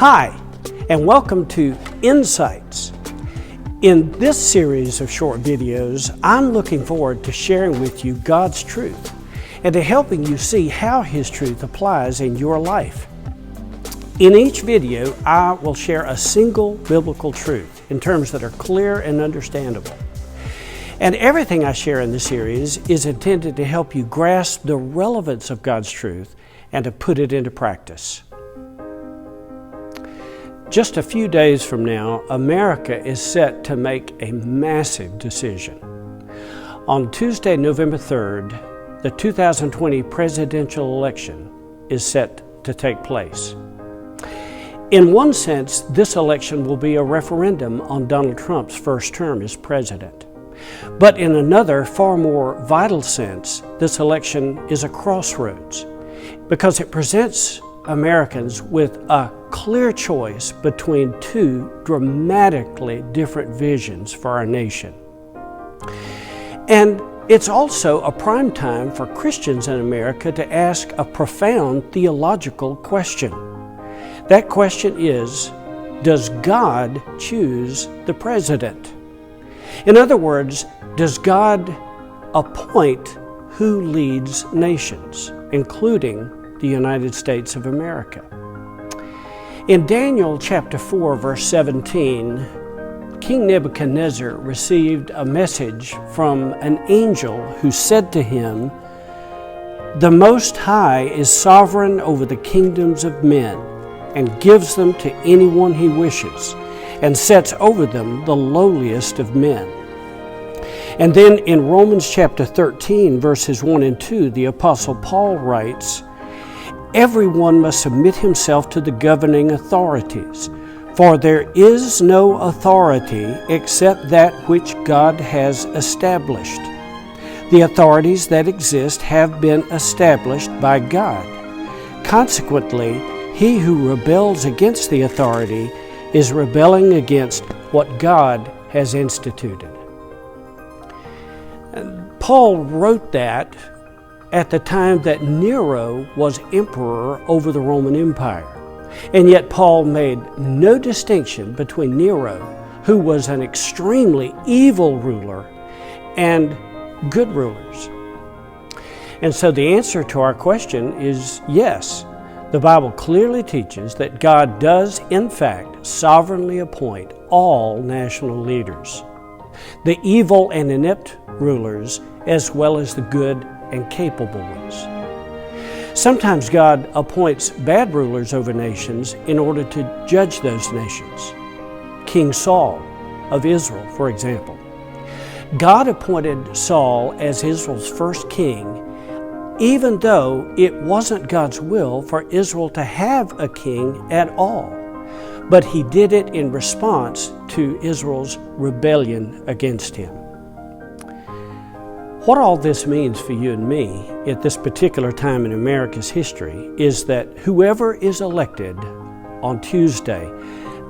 Hi, and welcome to Insights. In this series of short videos, I'm looking forward to sharing with you God's truth and to helping you see how His truth applies in your life. In each video, I will share a single biblical truth in terms that are clear and understandable. And everything I share in this series is intended to help you grasp the relevance of God's truth and to put it into practice. Just a few days from now, America is set to make a massive decision. On Tuesday, November 3rd, the 2020 presidential election is set to take place. In one sense, this election will be a referendum on Donald Trump's first term as president. But in another, far more vital sense, this election is a crossroads because it presents Americans with a clear choice between two dramatically different visions for our nation. And it's also a prime time for Christians in America to ask a profound theological question. That question is, does God choose the president? In other words, does God appoint who leads nations, including the United States of America? In Daniel chapter 4, verse 17, King Nebuchadnezzar received a message from an angel who said to him, "The Most High is sovereign over the kingdoms of men and gives them to anyone he wishes and sets over them the lowliest of men." And then in Romans chapter 13, verses 1 and 2, the Apostle Paul writes, "Everyone must submit himself to the governing authorities, for there is no authority except that which God has established. The authorities that exist have been established by God. Consequently, he who rebels against the authority is rebelling against what God has instituted." Paul wrote that at the time that Nero was emperor over the Roman Empire. And yet Paul made no distinction between Nero, who was an extremely evil ruler, and good rulers. And so the answer to our question is yes. The Bible clearly teaches that God does, in fact, sovereignly appoint all national leaders, the evil and inept rulers, as well as the good and capable ones. Sometimes God appoints bad rulers over nations in order to judge those nations. King Saul of Israel, for example. God appointed Saul as Israel's first king, even though it wasn't God's will for Israel to have a king at all. But he did it in response to Israel's rebellion against him. What all this means for you and me at this particular time in America's history is that whoever is elected on Tuesday,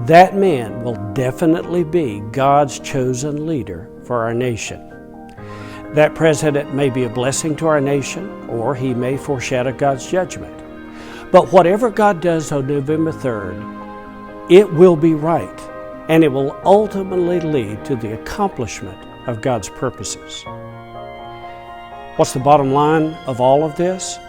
that man will definitely be God's chosen leader for our nation. That president may be a blessing to our nation, or he may foreshadow God's judgment. But whatever God does on November 3rd, it will be right, and it will ultimately lead to the accomplishment of God's purposes. What's the bottom line of all of this?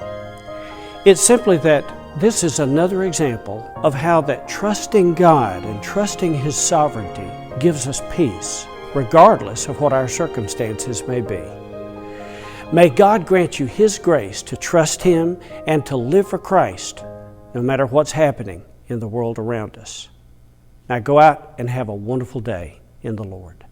It's simply that this is another example of how that trusting God and trusting His sovereignty gives us peace, regardless of what our circumstances may be. May God grant you His grace to trust Him and to live for Christ, no matter what's happening in the world around us. Now go out and have a wonderful day in the Lord.